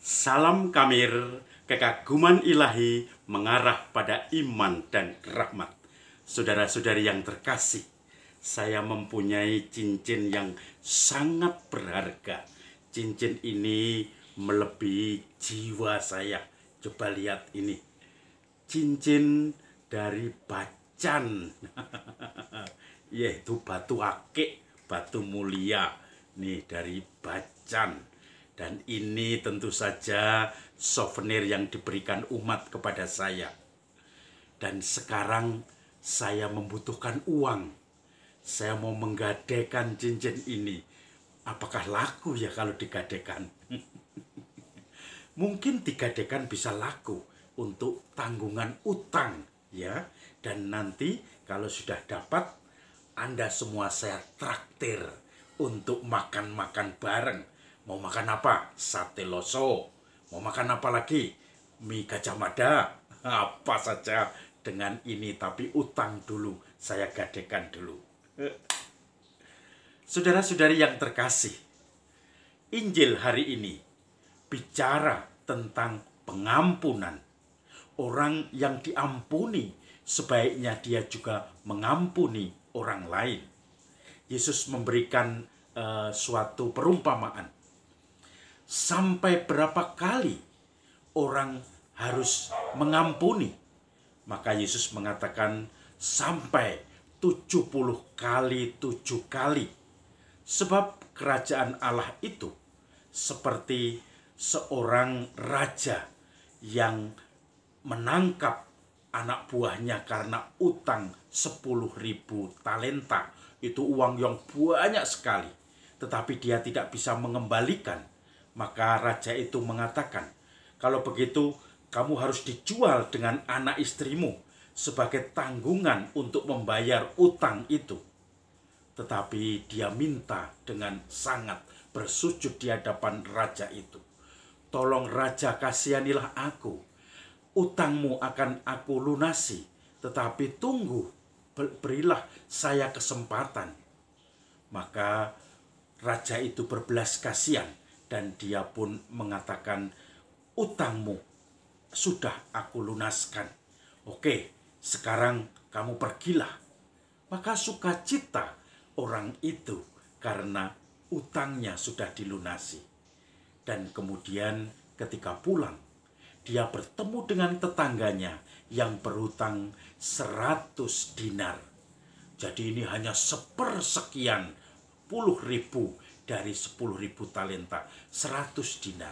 Salam Kamir, kekaguman ilahi mengarah pada iman dan rahmat. Saudara-saudari yang terkasih, saya mempunyai cincin yang sangat berharga. Cincin ini melebihi jiwa saya. Coba lihat ini. Cincin dari Bacan. Yaitu batu akik, batu mulia. Nih dari Bacan. Dan ini tentu saja souvenir yang diberikan umat kepada saya. Dan sekarang saya membutuhkan uang. Saya mau menggadaikan cincin ini. Apakah laku ya kalau digadaikan? Mungkin digadaikan bisa laku untuk tanggungan utang, ya. Dan nanti kalau sudah dapat, Anda semua saya traktir untuk makan-makan bareng. Mau makan apa? Sate loso. Mau makan apa lagi? Mie Gajah Mada. Apa saja dengan ini, tapi utang dulu. Saya gadaikan dulu. Saudara-saudari yang terkasih, Injil hari ini bicara tentang pengampunan. Orang yang diampuni, sebaiknya dia juga mengampuni orang lain. Yesus memberikan suatu perumpamaan. Sampai berapa kali orang harus mengampuni? Maka Yesus mengatakan sampai 70 kali 7 kali. Sebab kerajaan Allah itu seperti seorang raja yang menangkap anak buahnya karena utang 10.000 talenta. Itu uang yang banyak sekali. Tetapi dia tidak bisa mengembalikan. Maka raja itu mengatakan, kalau begitu kamu harus dijual dengan anak istrimu sebagai tanggungan untuk membayar utang itu. Tetapi dia minta dengan sangat bersujud di hadapan raja itu. Tolong raja, kasihanilah aku. Utangmu akan aku lunasi. Tetapi tunggu, berilah saya kesempatan. Maka raja itu berbelas kasihan. Dan dia pun mengatakan, utangmu sudah aku lunaskan. Oke, sekarang kamu pergilah. Maka sukacita orang itu karena utangnya sudah dilunasi. Dan kemudian ketika pulang, dia bertemu dengan tetangganya yang berhutang 100 dinar. Jadi ini hanya sepersekian puluh ribu dari 10.000 talenta, 100 dinar.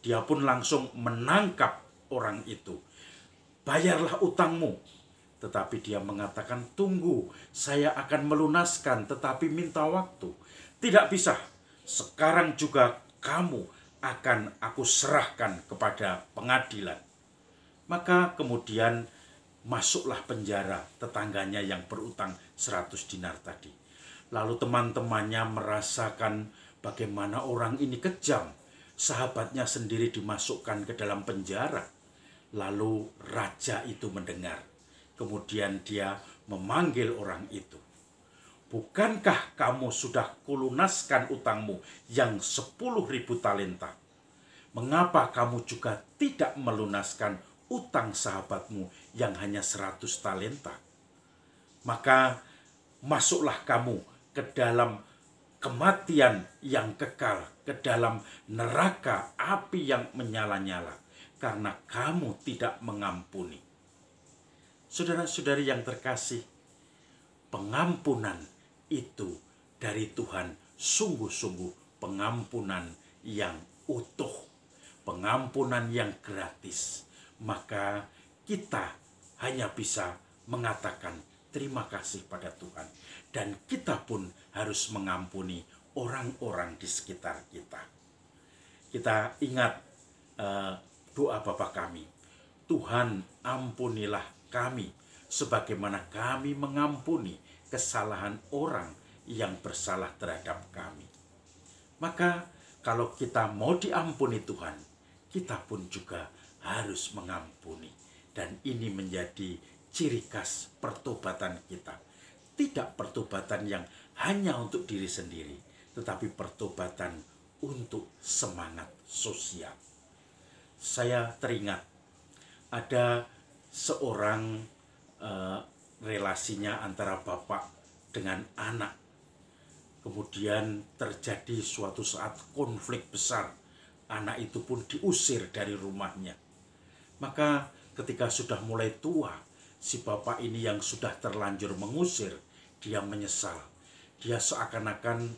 Dia pun langsung menangkap orang itu. Bayarlah utangmu. Tetapi dia mengatakan, tunggu, saya akan melunaskan, tetapi minta waktu. Tidak bisa, sekarang juga kamu akan aku serahkan kepada pengadilan. Maka kemudian masuklah penjara tetangganya yang berutang 100 dinar tadi. Lalu teman-temannya merasakan bagaimana orang ini kejam. Sahabatnya sendiri dimasukkan ke dalam penjara. Lalu raja itu mendengar. Kemudian dia memanggil orang itu. Bukankah kamu sudah kulunaskan utangmu yang 10.000 talenta? Mengapa kamu juga tidak melunaskan utang sahabatmu yang hanya 100 talenta? Maka masuklah kamu ke dalam kematian yang kekal, ke dalam neraka api yang menyala-nyala, karena kamu tidak mengampuni. Saudara-saudari yang terkasih, pengampunan itu dari Tuhan sungguh-sungguh pengampunan yang utuh, pengampunan yang gratis. Maka kita hanya bisa mengatakan terima kasih pada Tuhan. Dan kita pun harus mengampuni orang-orang di sekitar kita. Kita ingat doa Bapa kami. Tuhan, ampunilah kami sebagaimana kami mengampuni kesalahan orang yang bersalah terhadap kami. Maka kalau kita mau diampuni Tuhan, kita pun juga harus mengampuni. Dan ini menjadi ciri khas pertobatan kita. Tidak pertobatan yang hanya untuk diri sendiri, tetapi pertobatan untuk semangat sosial. saya teringat ada seorang relasinya antara bapak dengan anak. Kemudian terjadi suatu saat konflik besar. Anak itu pun diusir dari rumahnya. Maka ketika sudah mulai tua, si bapak ini yang sudah terlanjur mengusir, dia menyesal. Dia seakan-akan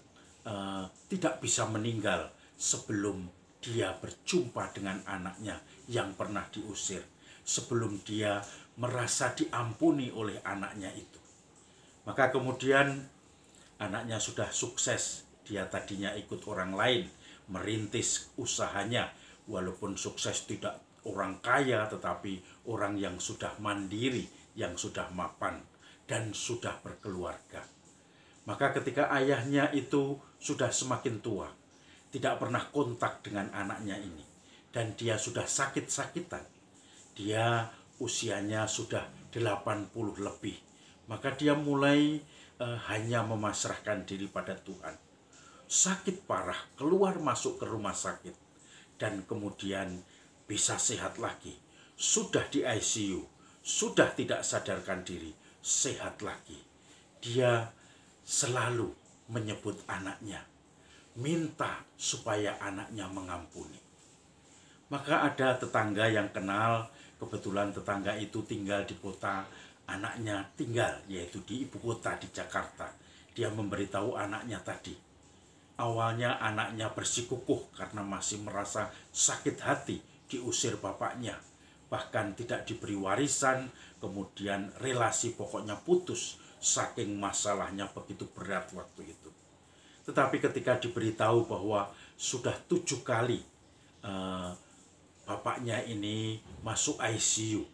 tidak bisa meninggal sebelum dia berjumpa dengan anaknya yang pernah diusir. Sebelum dia merasa diampuni oleh anaknya itu. Maka kemudian anaknya sudah sukses. Dia tadinya ikut orang lain merintis usahanya. Walaupun sukses tidak orang kaya, tetapi orang yang sudah mandiri, yang sudah mapan, dan sudah berkeluarga. Maka ketika ayahnya itu sudah semakin tua, tidak pernah kontak dengan anaknya ini, dan dia sudah sakit-sakitan, dia usianya sudah 80 lebih, maka dia mulai hanya memasrahkan diri pada Tuhan. Sakit parah, keluar masuk ke rumah sakit, dan kemudian bisa sehat lagi. Sudah di ICU, sudah tidak sadarkan diri, sehat lagi. Dia selalu menyebut anaknya, minta supaya anaknya mengampuni. Maka ada tetangga yang kenal, kebetulan tetangga itu tinggal di kota, anaknya tinggal, yaitu di ibu kota, di Jakarta. Dia memberitahu anaknya tadi. Awalnya anaknya bersikukuh karena masih merasa sakit hati diusir bapaknya. Bahkan tidak diberi warisan, kemudian relasi pokoknya putus, saking masalahnya begitu berat waktu itu. Tetapi ketika diberitahu bahwa sudah 7 kali bapaknya ini masuk ICU,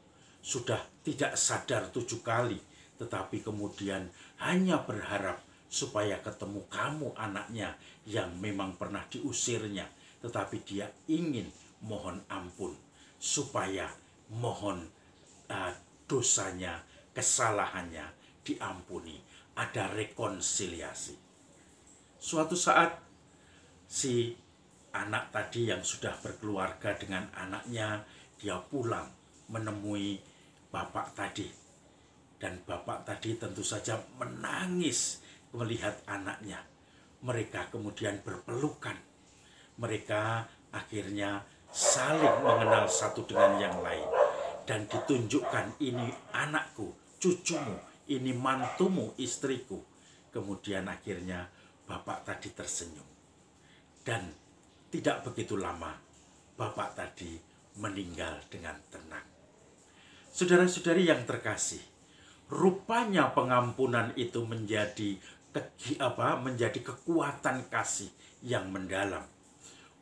sudah tidak sadar 7 kali, tetapi kemudian hanya berharap supaya ketemu kamu anaknya yang memang pernah diusirnya, tetapi dia ingin mohon ampun supaya mohon dosanya, kesalahannya diampuni, ada rekonsiliasi. Suatu saat si anak tadi yang sudah berkeluarga dengan anaknya, dia pulang menemui bapak tadi. Dan bapak tadi tentu saja menangis melihat anaknya. Mereka kemudian berpelukan. Mereka akhirnya saling mengenal satu dengan yang lain. Dan ditunjukkan, ini anakku, cucumu, ini mantumu, istriku. Kemudian akhirnya bapak tadi tersenyum. Dan tidak begitu lama, bapak tadi meninggal dengan tenang. Saudara-saudari yang terkasih, rupanya pengampunan itu menjadi kekuatan kasih yang mendalam.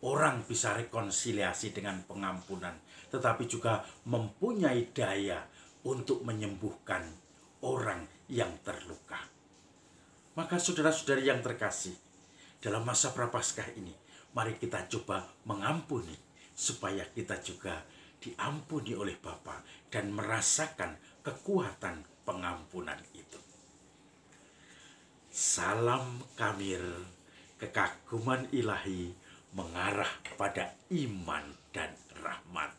Orang bisa rekonsiliasi dengan pengampunan, tetapi juga mempunyai daya untuk menyembuhkan orang yang terluka. Maka saudara-saudari yang terkasih, dalam masa Prapaskah ini, mari kita coba mengampuni, supaya kita juga diampuni oleh Bapa dan merasakan kekuatan pengampunan itu. Salam Kamir, kekaguman ilahi mengarah pada iman dan rahmat.